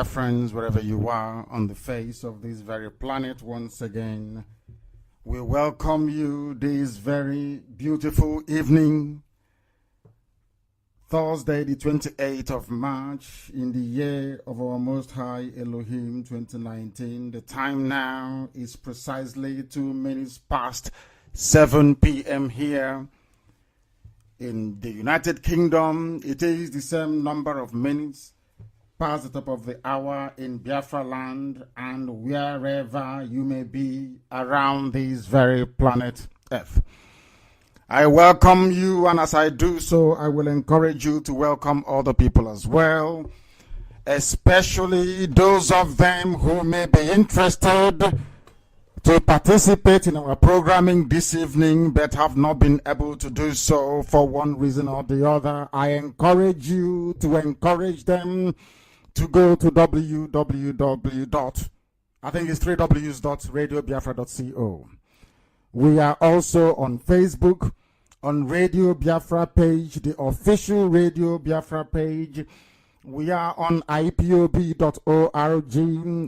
Friends, wherever you are on the face of this very planet, once again, we welcome you this very beautiful evening, Thursday, the 28th of March, in the year of our Most High Elohim 2019. The time now is precisely 2 minutes past 7 p.m. here in the United Kingdom. It is the same number of minutes past the top of the hour in Biafra land and wherever you may be around this very planet Earth. I welcome you, and as I do so, I will encourage you to welcome other people as well, especially those of them who may be interested to participate in our programming this evening but have not been able to do so for one reason or the other. I encourage you to encourage them to go to www.radiobiafra.co. We are also on Facebook, on Radio Biafra page, the official Radio Biafra page. We are on IPOB.org.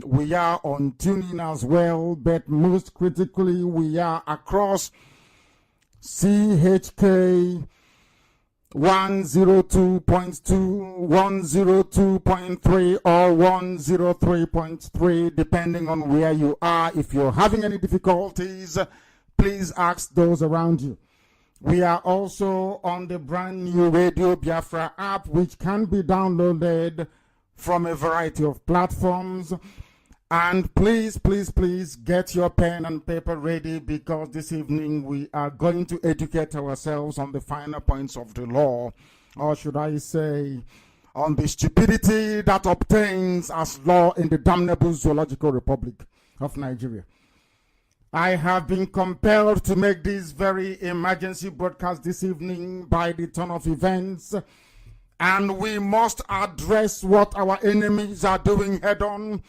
We are on TuneIn as well, but most critically, we are across CHK 102.2, 102.3, or 103.3, depending on where you are. If you're having any difficulties, please ask those around you. We are also on the brand new Radio Biafra app, which can be downloaded from a variety of platforms. And please, please, please get your pen and paper ready, because this evening we are going to educate ourselves on the finer points of the law, or should I say, on the stupidity that obtains as law in the damnable Zoological Republic of Nigeria. I have been compelled to make this very emergency broadcast this evening by the turn of events, and we must address what our enemies are doing head on.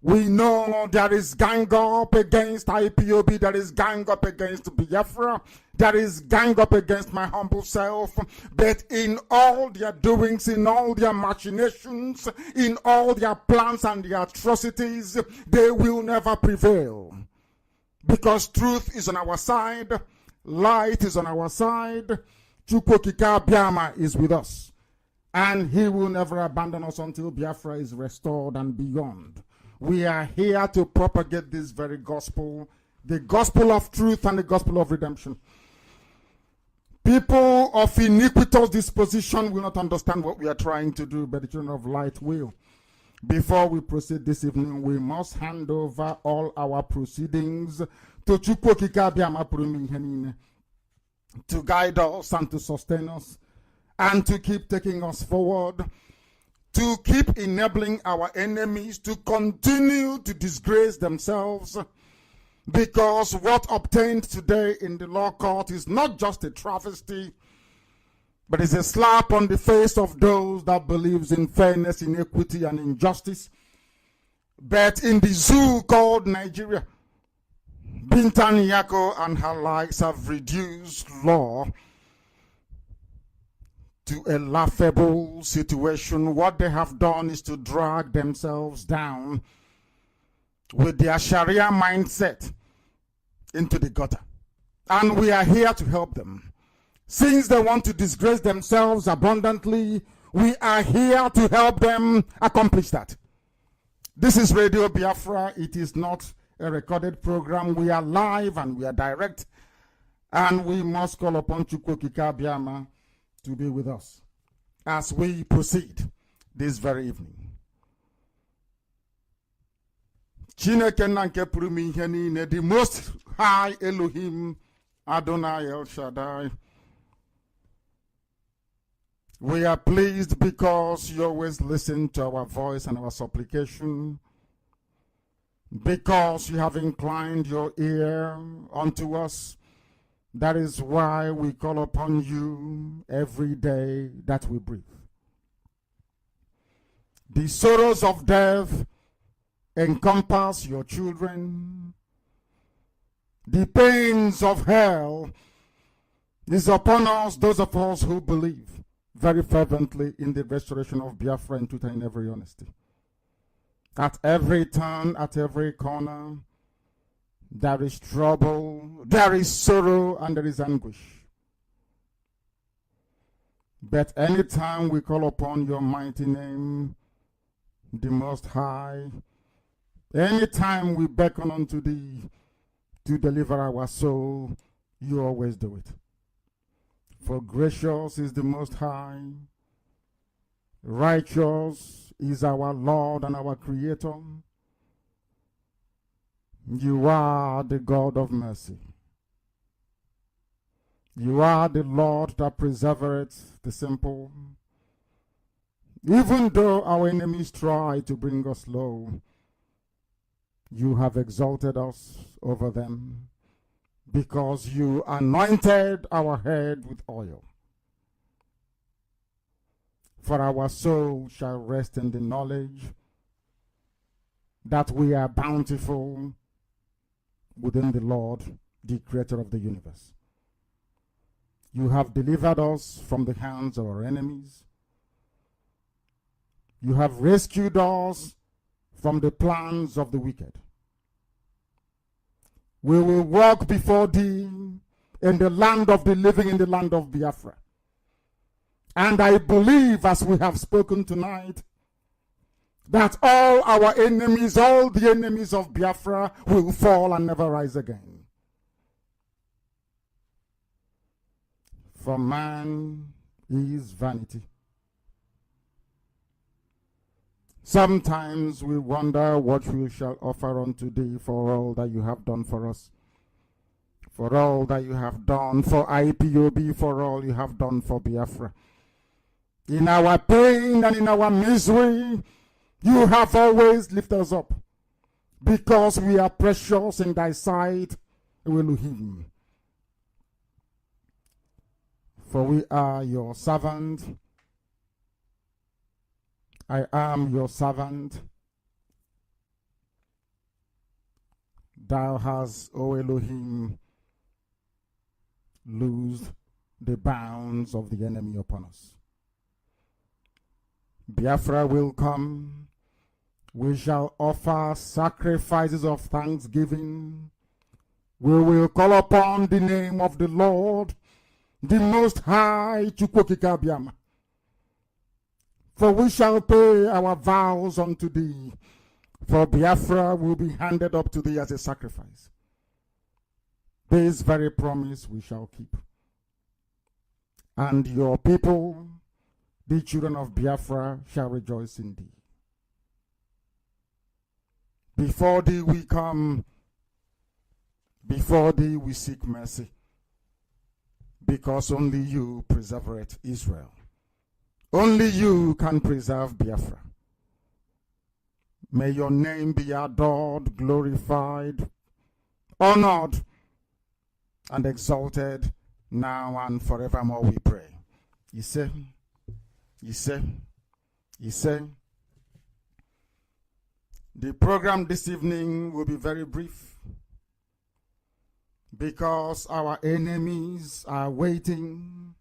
We know there is gang up against IPOB, there is gang up against Biafra, there is gang up against my humble self, but in all their doings, in all their machinations, in all their plans and their atrocities, they will never prevail. Because truth is on our side, light is on our side, Chukwokika Biama is with us, and he will never abandon us until Biafra is restored and beyond. We are here to propagate this very gospel, the gospel of truth and the gospel of redemption. People of iniquitous disposition will not understand what we are trying to do, but the children of light will. Before we proceed this evening, we must hand over all our proceedings to Chukwokika Biama Puruminhenine to guide us and to sustain us and to keep taking us forward, to keep enabling our enemies to continue to disgrace themselves, because what obtained today in the law court is not just a travesty, but it's a slap on the face of those that believes in fairness, in equity, and injustice. But in the zoo called Nigeria, Bintan Yako and her likes have reduced law to a laughable situation. What they have done is to drag themselves down with their Sharia mindset into the gutter. And we are here to help them. Since they want to disgrace themselves abundantly, we are here to help them accomplish that. This is Radio Biafra. It is not a recorded program. We are live and we are direct. And we must call upon Chukwokika Biama to be with us as we proceed this very evening. Chineke nanke purumi ihe niile, the most high Elohim, Adonai El Shaddai. We are pleased because you always listen to our voice and our supplication, because you have inclined your ear unto us. That is why we call upon you every day that we breathe. The sorrows of death encompass your children. The pains of hell is upon us, those of us who believe very fervently in the restoration of Biafra in truth and in every honesty. At every turn, at every corner, there is trouble, there is sorrow, and there is anguish. But anytime we call upon your mighty name, the Most High, anytime we beckon unto thee to deliver our soul, you always do it. For gracious is the Most High, righteous is our Lord and our Creator. You are the God of mercy. You are the Lord that preserveth the simple. Even though our enemies try to bring us low, you have exalted us over them, because you anointed our head with oil. For our soul shall rest in the knowledge that we are bountiful within the Lord, the Creator of the universe. You have delivered us from the hands of our enemies. You have rescued us from the plans of the wicked. We will walk before thee in the land of the living, in the land of Biafra. And I believe, as we have spoken tonight, that all our enemies, all the enemies of Biafra, will fall and never rise again. For man is vanity. Sometimes we wonder what we shall offer unto thee for all that you have done for us, for all that you have done for IPOB, for all you have done for Biafra. In our pain and in our misery, you have always lifted us up, because we are precious in thy sight, Elohim. For we are your servant. I am your servant. Thou hast, O Elohim, loosed the bounds of the enemy upon us. Biafra will come. We shall offer sacrifices of thanksgiving. We will call upon the name of the Lord, the Most High, Chukwokika Biama. For we shall pay our vows unto thee, for Biafra will be handed up to thee as a sacrifice. This very promise we shall keep. And your people, the children of Biafra, shall rejoice in thee. Before thee we come, before thee we seek mercy, because only you preserveth Israel. Only you can preserve Biafra. May your name be adored, glorified, honored, and exalted now and forevermore, we pray. You say, the program this evening will be very brief, because our enemies are waiting.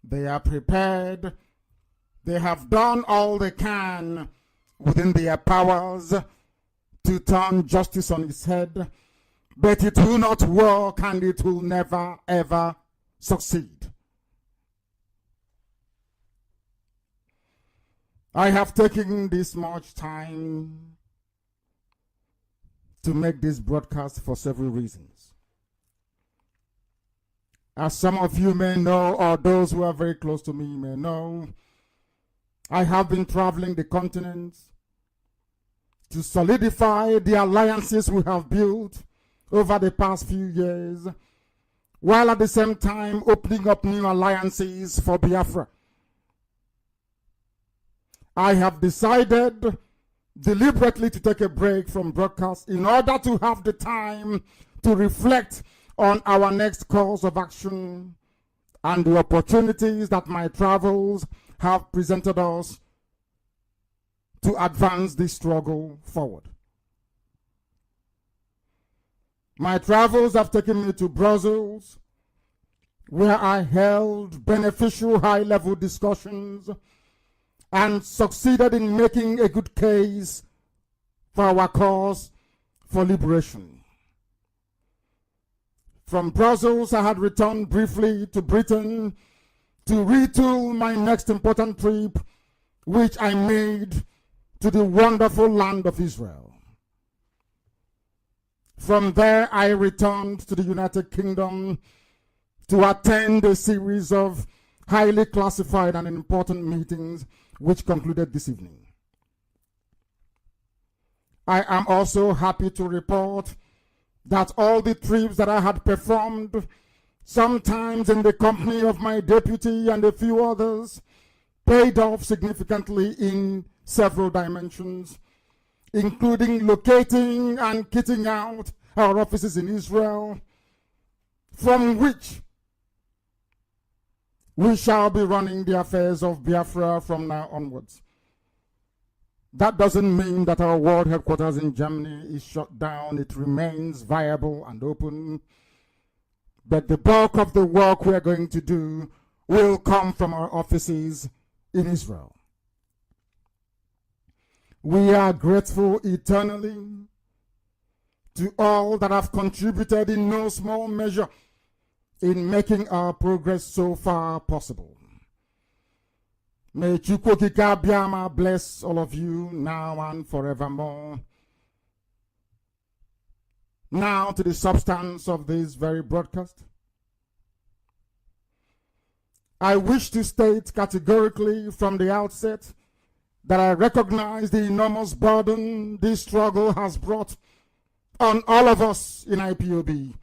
They are prepared. They have done all they can within their powers to turn justice on its head, but it will not work, and it will never, ever succeed. I have taken this much time to make this broadcast for several reasons. As some of you may know, or those who are very close to me may know, I have been traveling the continent to solidify the alliances we have built over the past few years, while at the same time opening up new alliances for Biafra. I have decided deliberately to take a break from broadcast in order to have the time to reflect on our next course of action and the opportunities that my travels have presented us to advance this struggle forward. My travels have taken me to Brussels, where I held beneficial high-level discussions and succeeded in making a good case for our cause for liberation. From Brussels, I had returned briefly to Britain to retool my next important trip, which I made to the wonderful land of Israel. From there, I returned to the United Kingdom to attend a series of highly classified and important meetings, which concluded this evening. I am also happy to report that all the trips that I had performed, sometimes in the company of my deputy and a few others, paid off significantly in several dimensions, including locating and kitting out our offices in Israel, from which we shall be running the affairs of Biafra from now onwards. That doesn't mean that our world headquarters in Germany is shut down. It remains viable and open. But the bulk of the work we are going to do will come from our offices in Israel. We are grateful eternally to all that have contributed in no small measure in making our progress so far possible. May Chukwokika Biama bless all of you now and forevermore. Now to the substance of this very broadcast. I wish to state categorically from the outset that I recognize the enormous burden this struggle has brought on all of us in IPOB,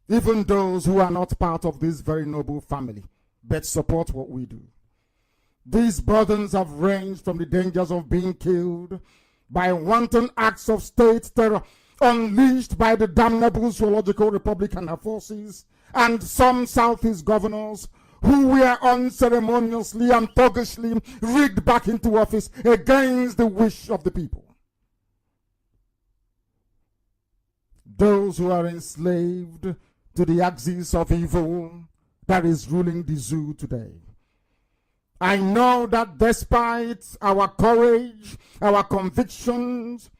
even those who are not part of this very noble family, but support what we do. These burdens have ranged from the dangers of being killed by wanton acts of state terror unleashed by the damnable Zoological Republic and her forces, and some Southeast governors who were unceremoniously and thuggishly rigged back into office against the wish of the people. Those who are enslaved to the axis of evil that is ruling the zoo today. I know that despite our courage, our convictions,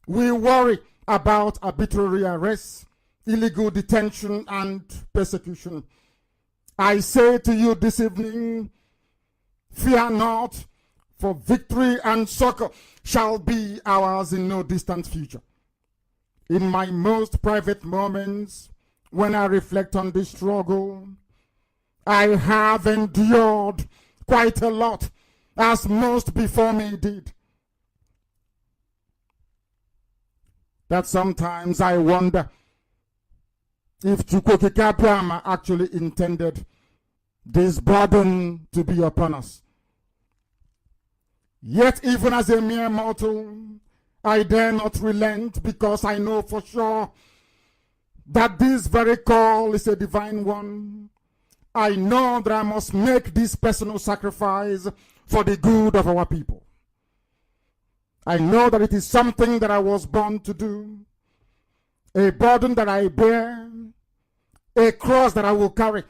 we worry about arbitrary arrests, illegal detention, and persecution. I say to you this evening, fear not, for victory and succor shall be ours in no distant future. In my most private moments, when I reflect on this struggle, I have endured quite a lot, as most before me did. That sometimes I wonder if Chukwokika Biama actually intended this burden to be upon us. Yet even as a mere mortal, I dare not relent, because I know for sure that this very call is a divine one. I know that I must make this personal sacrifice for the good of our people. I know that it is something that I was born to do, a burden that I bear, a cross that I will carry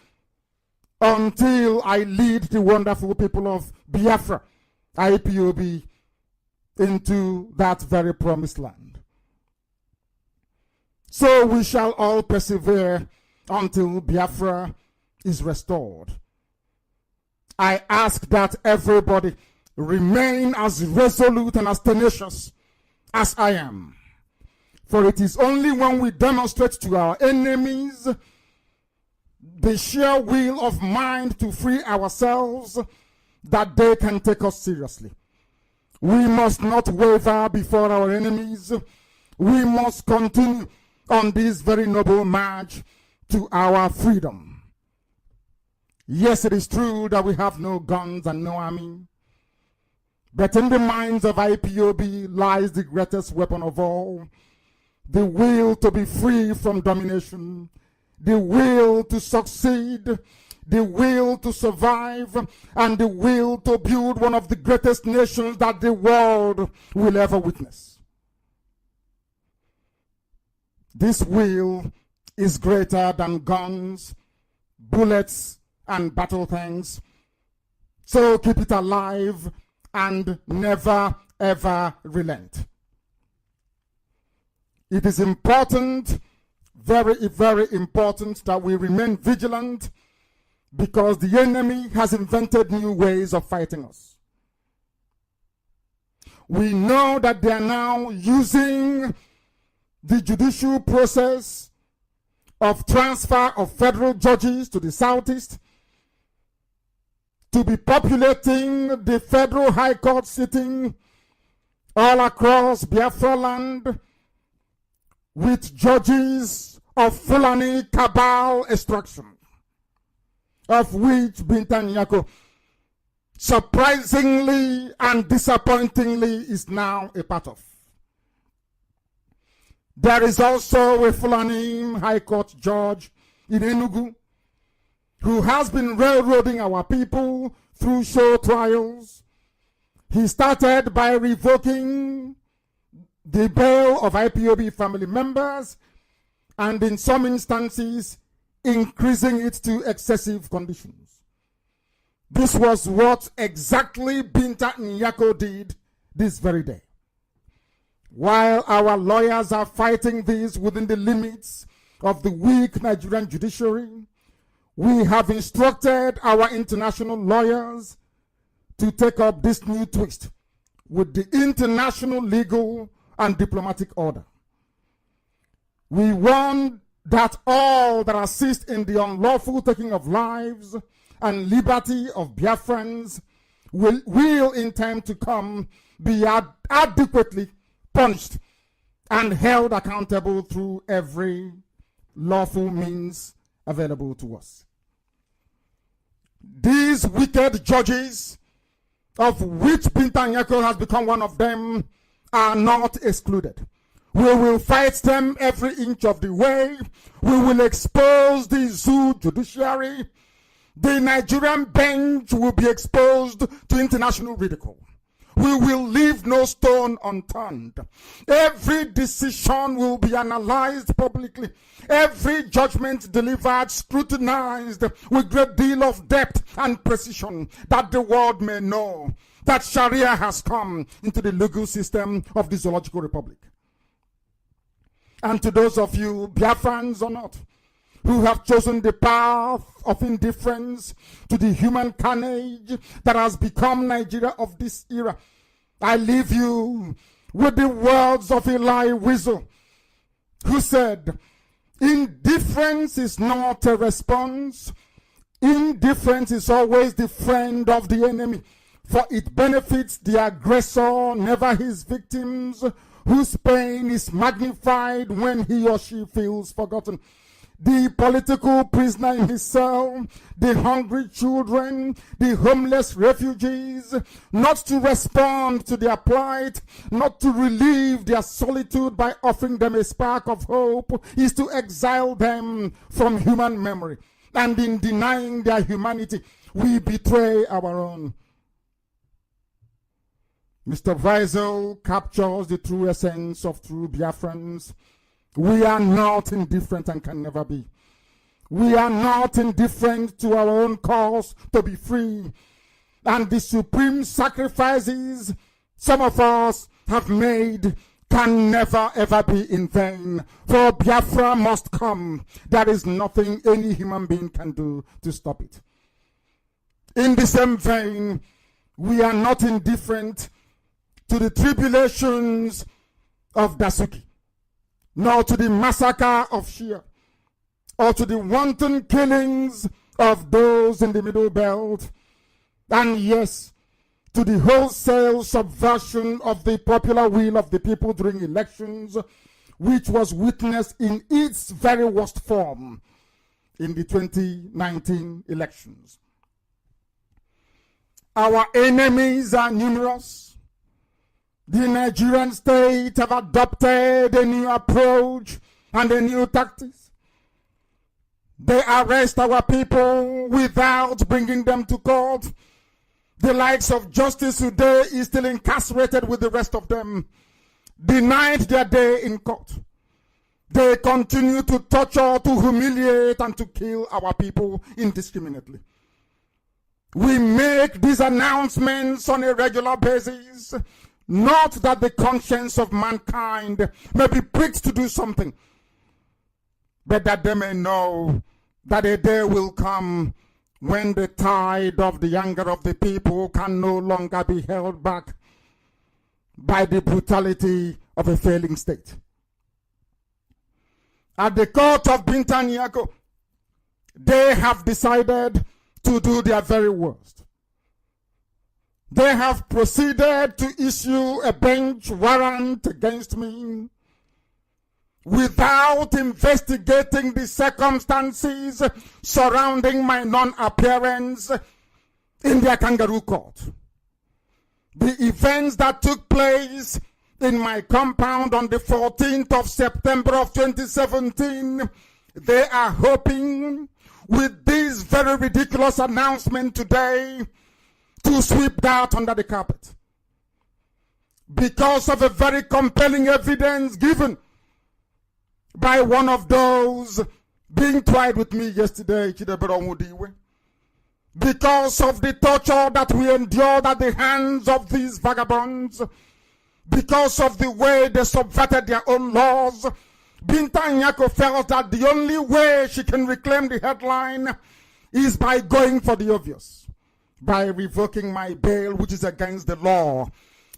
until I lead the wonderful people of Biafra, IPOB, into that very promised land. So we shall all persevere until Biafra is restored. I ask that everybody remain as resolute and as tenacious as I am. For it is only when we demonstrate to our enemies the sheer will of mind to free ourselves that they can take us seriously. We must not waver before our enemies. We must continue on this very noble march to our freedom. Yes, it is true that we have no guns and no army. But in the minds of IPOB lies the greatest weapon of all, the will to be free from domination, the will to succeed, the will to survive, and the will to build one of the greatest nations that the world will ever witness. This will is greater than guns, bullets, and battle tanks. So keep it alive and never ever relent. It is important, very, very important, that we remain vigilant, because the enemy has invented new ways of fighting us. We know that they are now using the judicial process of transfer of federal judges to the southeast to be populating the federal high court sitting all across Biafra land with judges of Fulani cabal extraction, of which Binta Nyako surprisingly and disappointingly is now a part of. There is also a Fulani High Court judge in Enugu who has been railroading our people through show trials. He started by revoking the bail of IPOB family members and in some instances increasing it to excessive conditions. This was what exactly Binta Nyako did this very day. While our lawyers are fighting this within the limits of the weak Nigerian judiciary, we have instructed our international lawyers to take up this new twist with the international legal and diplomatic order. We warn that all that assist in the unlawful taking of lives and liberty of Biafrans will in time to come be adequately punished and held accountable through every lawful means available to us. These wicked judges, of which Binta Nyako has become one of them, are not excluded. We will fight them every inch of the way. We will expose the zoo judiciary. The Nigerian bench will be exposed to international ridicule. We will leave no stone unturned. Every decision will be analyzed publicly. Every judgment delivered, scrutinized with great deal of depth and precision, that the world may know that Sharia has come into the legal system of the Zoological Republic. And to those of you, Biafrans or not, who have chosen the path of indifference to the human carnage that has become Nigeria of this era, I leave you with the words of Eli Wiesel, who said, indifference is not a response. Indifference is always the friend of the enemy, for it benefits the aggressor, never his victims, whose pain is magnified when he or she feels forgotten. The political prisoner in his cell, the hungry children, the homeless refugees, not to respond to their plight, not to relieve their solitude by offering them a spark of hope, is to exile them from human memory. And in denying their humanity, we betray our own. Mr. Wiesel captures the true essence of true Biafrans. We are not indifferent and can never be. We are not indifferent to our own cause to be free. And the supreme sacrifices some of us have made can never ever be in vain. For Biafra must come. There is nothing any human being can do to stop it. In the same vein, we are not indifferent to the tribulations of Dasuki, nor to the massacre of Shia, or to the wanton killings of those in the Middle Belt, and yes, to the wholesale subversion of the popular will of the people during elections, which was witnessed in its very worst form in the 2019 elections. Our enemies are numerous. The Nigerian state have adopted a new approach and a new tactics. They arrest our people without bringing them to court. The likes of Justice today is still incarcerated with the rest of them, denied their day in court. They continue to torture, to humiliate, and to kill our people indiscriminately. We make these announcements on a regular basis not that the conscience of mankind may be pricked to do something, but that they may know that a day will come when the tide of the anger of the people can no longer be held back by the brutality of a failing state. At the court of Binta Nyako, they have decided to do their very worst. They have proceeded to issue a bench warrant against me without investigating the circumstances surrounding my non-appearance in their kangaroo court. The events that took place in my compound on the 14th of September of 2017, they are hoping with this very ridiculous announcement today to sweep that under the carpet. Because of a very compelling evidence given by one of those being tried with me yesterday, because of the torture that we endured at the hands of these vagabonds, because of the way they subverted their own laws, Binta Nyako felt that the only way she can reclaim the headline is by going for the obvious, by revoking my bail, which is against the law.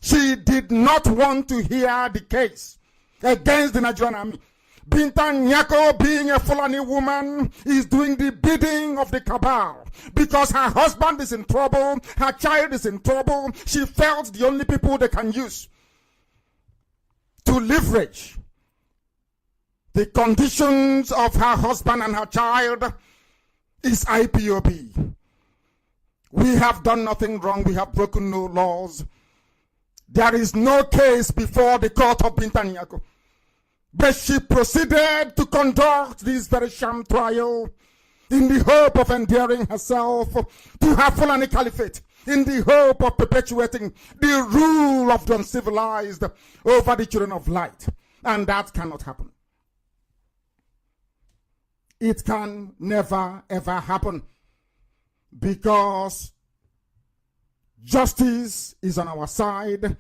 She did not want to hear the case against the Nigerian army. Binta Nyako, being a Fulani woman, is doing the bidding of the cabal because her husband is in trouble, her child is in trouble. She felt the only people they can use to leverage the conditions of her husband and her child is IPOB. We have done nothing wrong. We have broken no laws. There is no case before the court of Binta Nyako. But she proceeded to conduct this very sham trial in the hope of endearing herself to her Fulani Caliphate, in the hope of perpetuating the rule of the uncivilized over the children of light. And that cannot happen. It can never, ever happen because justice is on our side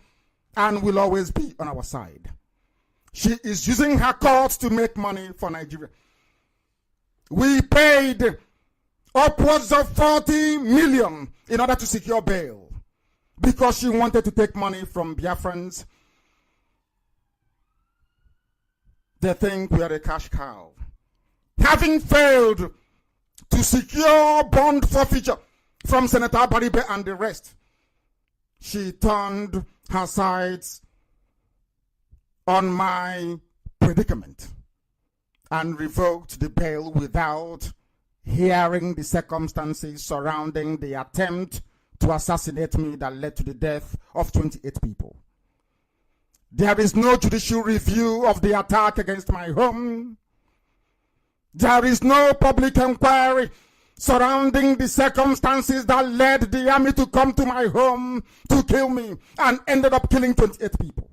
and will always be on our side. She is using her court to make money for Nigeria. We paid upwards of 40 million in order to secure bail because she wanted to take money from Biafrans. They think we are a cash cow. Having failed to secure bond forfeiture from Senator Baribe and the rest, she turned her sights on my predicament and revoked the bail without hearing the circumstances surrounding the attempt to assassinate me that led to the death of 28 people. There is no judicial review of the attack against my home. There is no public inquiry surrounding the circumstances that led the army to come to my home to kill me and ended up killing 28 people.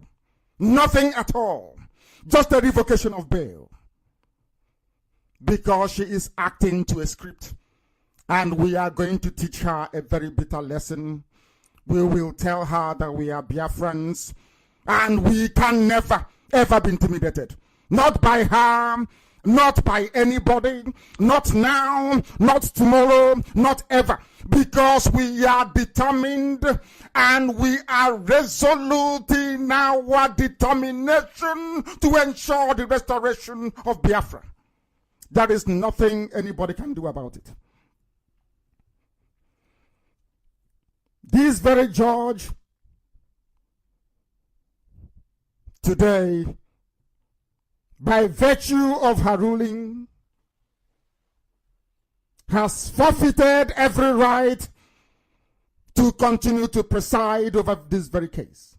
Nothing at all. Just a revocation of bail. Because she is acting to a script. And we are going to teach her a very bitter lesson. We will tell her that we are Biafrans and we can never, ever be intimidated. Not by her, not by anybody, not now, not tomorrow, not ever. Because we are determined and we are resolute in our determination to ensure the restoration of Biafra. There is nothing anybody can do about it. This very judge today, by virtue of her ruling, has forfeited every right to continue to preside over this very case.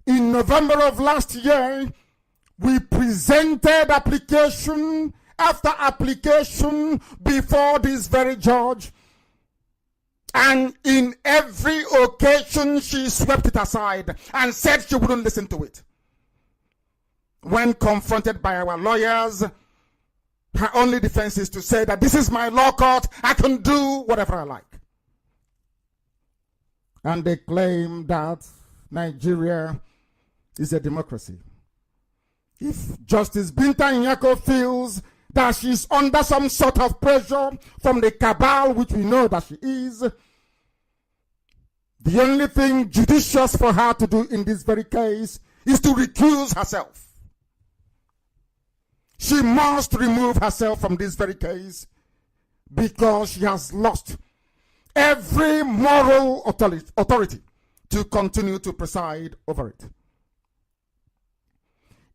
In November of last year, we presented application after application before this very judge, and in every occasion she swept it aside and said she wouldn't listen to it. When confronted by our lawyers, her only defense is to say that this is my law court, I can do whatever I like. And they claim that Nigeria is a democracy. If Justice Binta Nyako feels that she's under some sort of pressure from the cabal, which we know that she is, the only thing judicious for her to do in this very case is to recuse herself. She must remove herself from this very case because she has lost every moral authority to continue to preside over it.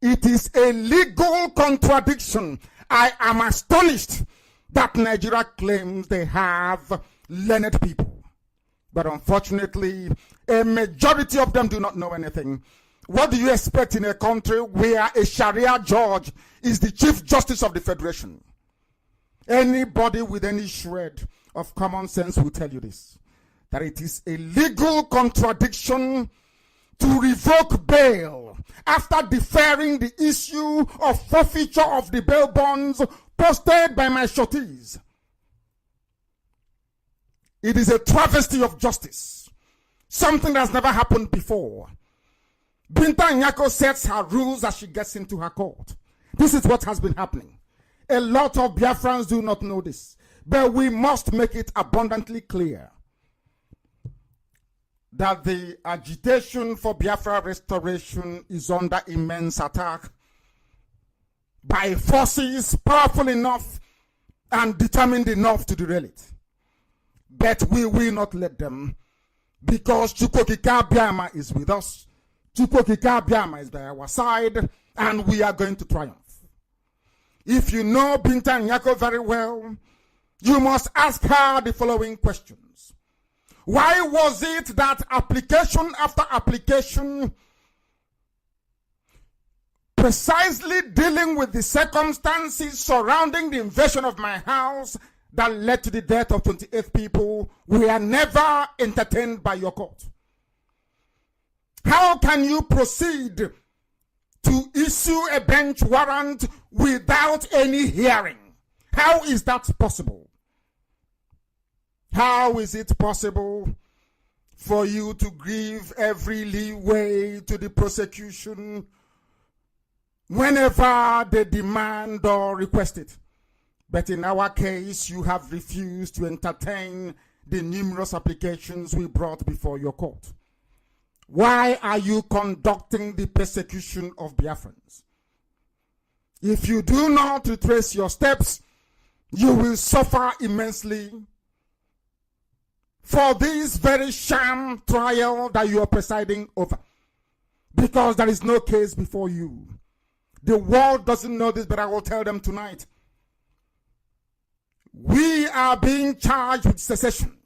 It is a legal contradiction. I am astonished that Nigeria claims they have learned people. But unfortunately, a majority of them do not know anything. What do you expect in a country where a Sharia judge is the Chief Justice of the Federation? Anybody with any shred of common sense will tell you this, that it is a legal contradiction to revoke bail after deferring the issue of forfeiture of the bail bonds posted by my shorties. It is a travesty of justice, something that's never happened before. Binta Nyako sets her rules as she gets into her court. This is what has been happening. A lot of Biafrans do not know this, but we must make it abundantly clear that the agitation for Biafra restoration is under immense attack by forces powerful enough and determined enough to derail it. But we will not let them, because Chukwokika Biama is with us. Chukwokika Biama is by our side, and we are going to triumph. If you know Binta Nyako very well, you must ask her the following questions. Why was it that application after application, precisely dealing with the circumstances surrounding the invasion of my house that led to the death of 28 people, were never entertained by your court? How can you proceed to issue a bench warrant without any hearing? How is that possible? How is it possible for you to give every leeway to the prosecution whenever they demand or request it? But in our case, you have refused to entertain the numerous applications we brought before your court. Why are you conducting the persecution of Biafrans? If you do not retrace your steps, you will suffer immensely for this very sham trial that you are presiding over, because there is no case before you. The world doesn't know this, but I will tell them tonight. We are being charged with secession,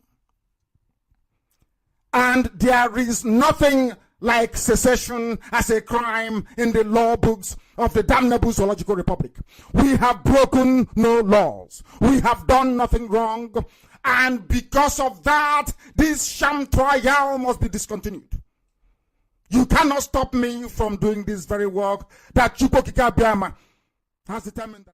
and there is nothing like secession as a crime in the law books of the damnable Zoological Republic. We have broken no laws. We have done nothing wrong. And because of that, this sham trial must be discontinued. You cannot stop me from doing this very work that Chukwokika Biama has determined.